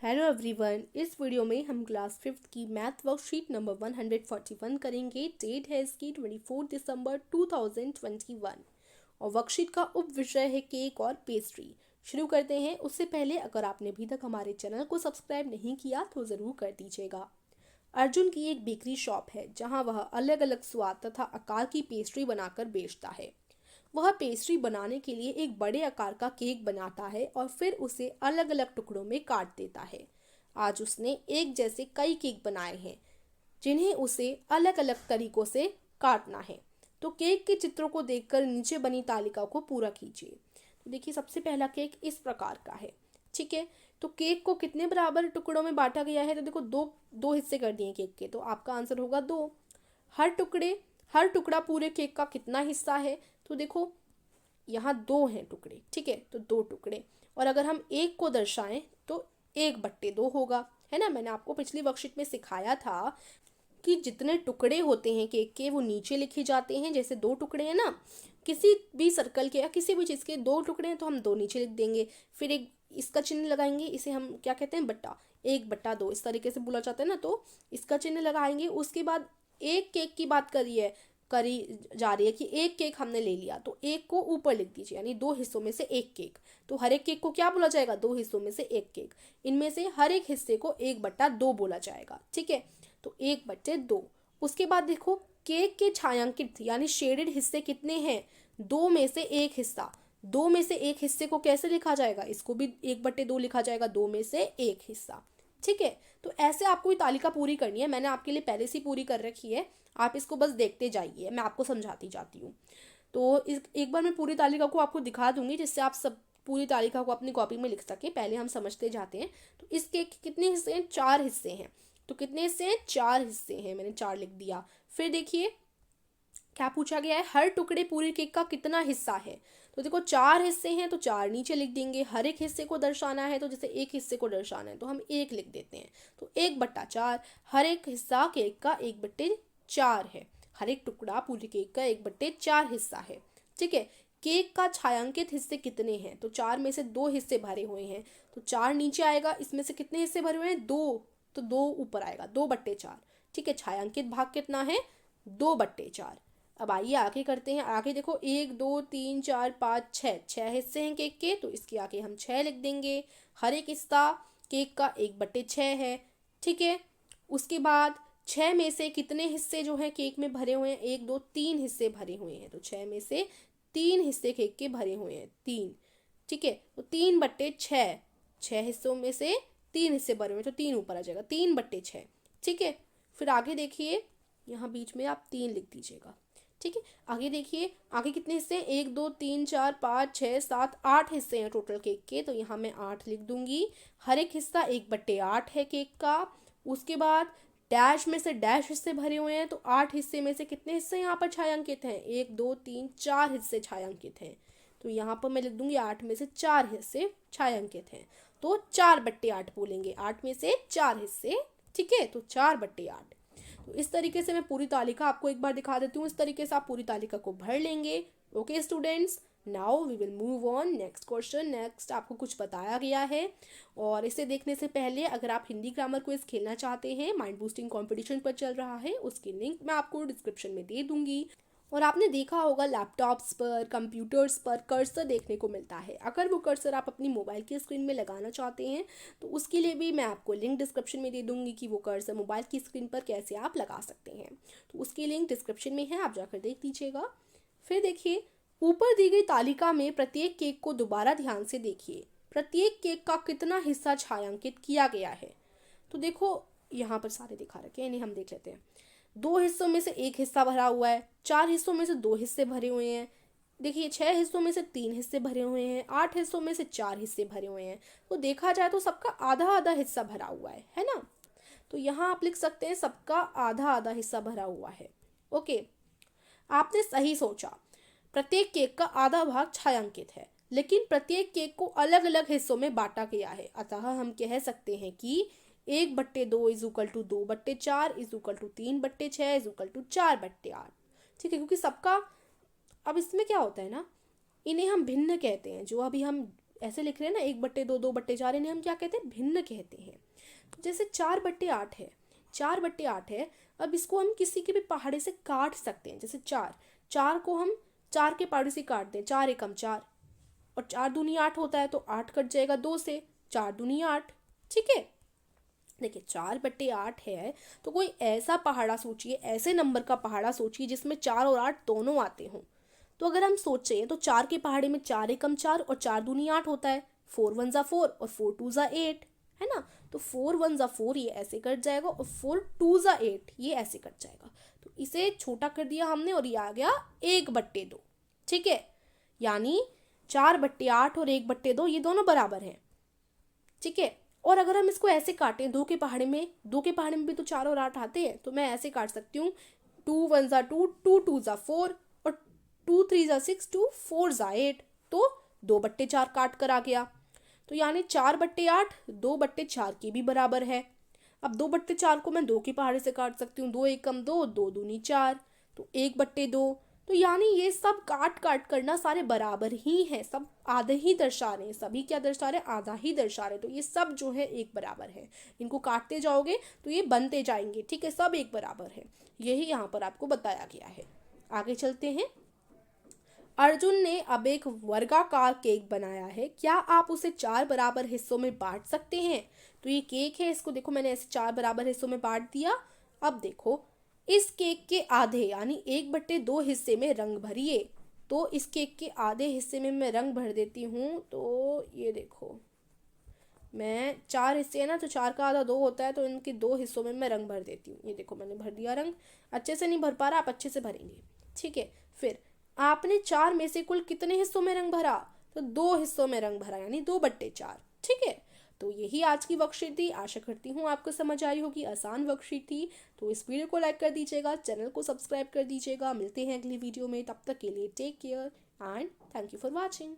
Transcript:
Hello everyone, इस video में हम क्लास 5th की मैथ वर्कशीट नंबर 141 करेंगे। डेट है इसकी 24 दिसंबर 2021 और वर्कशीट का उप विषय है केक और पेस्ट्री। शुरू करते हैं। उससे पहले अगर आपने अभी तक हमारे चैनल को सब्सक्राइब नहीं किया तो ज़रूर कर दीजिएगा। अर्जुन की एक बेकरी शॉप है जहां वह अलग अलग स्वाद तथा आकार की पेस्ट्री बनाकर बेचता है। वह पेस्ट्री बनाने के लिए एक बड़े आकार का केक बनाता है और फिर उसे अलग अलग टुकड़ों में काट देता है। आज उसने एक जैसे कई केक बनाए हैं जिन्हें उसे अलग अलग तरीकों से काटना है। तो केक के चित्रों को देखकर नीचे बनी तालिका को पूरा कीजिए। तो देखिए, सबसे पहला केक इस प्रकार का है। ठीक है, तो केक को कितने बराबर टुकड़ों में बांटा गया है? तो देखो, दो दो हिस्से कर दिए केक के, तो आपका आंसर होगा 2। हर टुकड़ा पूरे केक का कितना हिस्सा है? तो देखो, यहाँ 2 हैं टुकड़े। ठीक है, तो 2 टुकड़े, और अगर हम एक को दर्शाएं तो 1/2 होगा, है ना। मैंने आपको पिछली वर्कशीट में सिखाया था कि जितने टुकड़े होते हैं केक के वो नीचे लिखे जाते हैं। जैसे 2 टुकड़े हैं ना, किसी भी सर्कल के या किसी भी चीज़ के 2 टुकड़े हैं तो हम 2 नीचे लिख देंगे। फिर एक इसका चिन्ह लगाएंगे, इसे हम क्या कहते हैं? बट्टा। 1/2 इस तरीके से बोला जाता है ना, तो इसका चिन्ह लगाएंगे। उसके बाद एक केक की बात करी जा रही है कि एक केक हमने ले लिया, तो एक को ऊपर लिख दीजिए, यानी 2 हिस्सों में से एक केक। तो हर एक केक को क्या बोला जाएगा? 2 हिस्सों में से एक केक। इनमें से हर एक हिस्से को 1/2 बोला जाएगा। ठीक है, तो 1/2। उसके बाद देखो, केक के छायांकित यानी शेडेड हिस्से कितने हैं? 2 में से एक हिस्सा। 2 में से एक हिस्से को कैसे लिखा जाएगा? इसको भी 1/2 लिखा जाएगा, 2 में से एक हिस्सा। ठीक है, तो ऐसे आपको ये तालिका पूरी करनी है। मैंने आपके लिए पहले से पूरी कर रखी है, आप इसको बस देखते जाइए, मैं आपको समझाती जाती हूँ। तो एक बार मैं पूरी तालिका को आपको दिखा दूंगी जिससे आप सब पूरी तालिका को अपनी कॉपी में लिख सके। पहले हम समझते जाते हैं। तो इस केक के कितने हिस्से हैं? 4 हिस्से हैं। तो कितने हिस्से हैं? 4 हिस्से हैं, मैंने 4 लिख दिया। फिर देखिए क्या पूछा गया है, हर टुकड़े पूरे केक का कितना हिस्सा है? तो देखो, 4 हिस्से हैं तो 4 नीचे लिख देंगे। हर एक हिस्से को दर्शाना है, तो जैसे एक हिस्से को दर्शाना है तो हम 1 लिख देते हैं, तो 1/4। हर एक हिस्सा केक का 1/4 है। हर एक टुकड़ा पूरे केक का 1/4 हिस्सा है। ठीक है, केक का छायांकित हिस्से कितने हैं? तो 4 में से 2 हिस्से भरे हुए हैं, तो 4 नीचे आएगा। इसमें से कितने हिस्से भरे हुए हैं? 2, तो 2 ऊपर आएगा, 2/4। ठीक है, छायांकित भाग कितना है? 2/4। अब आइए आगे करते हैं। आगे देखो, 1 2 3 4 5 6 हिस्से हैं केक के, तो इसके आगे हम 6 लिख देंगे। हर एक हिस्सा केक का 1/6 है। ठीक है, उसके बाद 6 में से कितने हिस्से जो हैं केक में भरे हुए हैं? 1 2 3 हिस्से भरे हुए हैं, तो 6 में से 3 हिस्से केक के भरे हुए हैं, 3। ठीक है, तो 3/6, 6 हिस्सों में से 3 हिस्से भरे हुए हैं, तो 3 ऊपर आ जाएगा, 3/6। ठीक है, फिर आगे देखिए, यहाँ बीच में आप 3 लिख दीजिएगा। ठीक है, आगे देखिए, आगे कितने हिस्से हैं? 1 2 3 4 5 6 7 8 हिस्से हैं टोटल केक के, तो यहाँ मैं 8 लिख दूंगी। हर एक हिस्सा 1/8 है केक का। उसके बाद डैश में से डैश हिस्से भरे हुए हैं, तो 8 हिस्से में से कितने हिस्से यहाँ पर छायांकित हैं? 1 2 3 4 हिस्से छायांकित हैं, तो यहाँ पर मैं लिख दूंगी 8 में से 4 हिस्से छायांकित हैं, तो 4/8 बोलेंगे। 8 में से 4 हिस्से। ठीक है, तो 4/8। तो इस तरीके से मैं पूरी तालिका आपको एक बार दिखा देती हूँ। इस तरीके से आप पूरी तालिका को भर लेंगे। Okay students, now we will move on next question. Next आपको कुछ बताया गया है, और इसे देखने से पहले अगर आप हिंदी ग्रामर क्विज खेलना चाहते हैं, माइंड बूस्टिंग कंपटीशन पर चल रहा है, उसकी लिंक मैं आपको डिस्क्रिप्शन में दे दूंगी। और आपने देखा होगा लैपटॉप्स पर, कंप्यूटर्स पर कर्सर देखने को मिलता है। अगर वो कर्सर आप अपनी मोबाइल की स्क्रीन में लगाना चाहते हैं तो उसके लिए भी मैं आपको लिंक डिस्क्रिप्शन में दे दूंगी कि वो कर्सर मोबाइल की स्क्रीन पर कैसे आप लगा सकते हैं। तो उसकी लिंक डिस्क्रिप्शन में है, आप जाकर देख लीजिएगा। फिर देखिए, ऊपर दी गई तालिका में प्रत्येक केक को दोबारा ध्यान से देखिए। प्रत्येक केक का कितना हिस्सा छायांकित किया गया है? तो देखो, यहाँ पर सारे दिखा रखे हैं, इन्हें हम देख लेते हैं। 2 हिस्सों में से एक हिस्सा भरा हुआ है, 4 हिस्सों में से 2 हिस्से भरे हुए हैं। देखिए, 6 हिस्सों में से 3 हिस्से भरे हुए हैं, 8 हिस्सों में से 4 हिस्से भरे हुए हैं। तो देखा जाए तो सबका आधा आधा हिस्सा भरा हुआ है ना। तो यहाँ आप लिख सकते हैं सबका आधा आधा हिस्सा भरा हुआ है। ओके, आपने सही सोचा। प्रत्येक केक का आधा भाग छायांकित है, लेकिन प्रत्येक केक को अलग अलग हिस्सों में बांटा गया है। अतः हम कह सकते हैं कि 1/2 is equal to 2/4 is equal to 3/6 is equal to 4/8। ठीक है, क्योंकि सबका, अब इसमें क्या होता है ना, इन्हें हम भिन्न कहते हैं। जो अभी हम ऐसे लिख रहे हैं ना, 1/2, 2/4, इन्हें हम क्या कहते हैं, भिन्न कहते हैं। जैसे 4/8 है, 4/8 है। अब इसको हम किसी के भी पहाड़े से काट सकते हैं। जैसे 4, 4 को हम 4 के पहाड़े से काट दें, 4 एकम 4, और 4 दूनी 8 होता है, तो 8 कट जाएगा 2 से, 4 दूनी 8। ठीक है, देखिए 4/8 है, तो कोई ऐसा पहाड़ा सोचिए, ऐसे नंबर का पहाड़ा सोचिए जिसमें 4 और 8 दोनों आते हों। तो अगर हम सोचें तो 4 के पहाड़े में 4 एकम 4 और 4 दूनी 8 होता है, 4 1 ज़ा 4 और 4 2 ज़ा 8, है ना। तो 4 1 ज़ा 4 ये ऐसे कट जाएगा, और 4 2 ज़ा 8 ये ऐसे कट जाएगा। तो इसे छोटा कर दिया हमने, और ये आ गया 1/2। ठीक है, यानी 4/8 और 1/2 ये दोनों बराबर हैं। ठीक है, और अगर हम इसको ऐसे काटें, 2 के पहाड़े में भी तो 4 और 8 आते हैं, तो मैं ऐसे काट सकती हूँ, 2 1 ज़ा 2, 2 2 ज़ा 4 और 2 3 ज़ा 6, 2 4 ज़ा 8, तो 2/4 काट कर आ गया। तो यानी 4/8 2/4 के भी बराबर है। अब 2/4 को मैं 2 के पहाड़े से काट सकती हूँ, 2 एकम 2, 2 दूनी 4, तो 1/2। तो यानी ये सब काट काट करना सारे बराबर ही हैं, सब आधे ही दर्शा रहे हैं, सभी क्या दर्शा रहे हैं, आधा ही दर्शा रहे हैं। तो ये सब जो है एक बराबर है, इनको काटते जाओगे तो ये बनते जाएंगे। ठीक है, सब एक बराबर है, यही यहाँ पर आपको बताया गया है। आगे चलते हैं। अर्जुन ने अब एक वर्गाकार केक बनाया है, क्या आप उसे 4 बराबर हिस्सों में बांट सकते हैं। तो ये केक है, इसको देखो मैंने ऐसे 4 बराबर हिस्सों में बांट दिया। अब देखो, इस केक के आधे यानी 1/2 हिस्से में रंग भरिए। तो इस केक के आधे हिस्से में मैं रंग भर देती हूँ। तो ये देखो, मैं 4 हिस्से है ना, तो 4 का आधा 2 होता है, तो इनके 2 हिस्सों में मैं रंग भर देती हूँ। ये देखो मैंने भर दिया रंग। अच्छे से नहीं भर पा रहा, आप अच्छे से भरेंगे। ठीक है, फिर आपने 4 में से कुल कितने हिस्सों में रंग भरा, तो 2 हिस्सों में रंग भरा, यानी 2/4। ठीक है, तो यही आज की वर्कशीट थी। आशा करती हूँ आपको समझ आई होगी, आसान वर्कशीट थी। तो इस वीडियो को लाइक कर दीजिएगा, चैनल को सब्सक्राइब कर दीजिएगा। मिलते हैं अगली वीडियो में, तब तक के लिए take care and thank you for watching.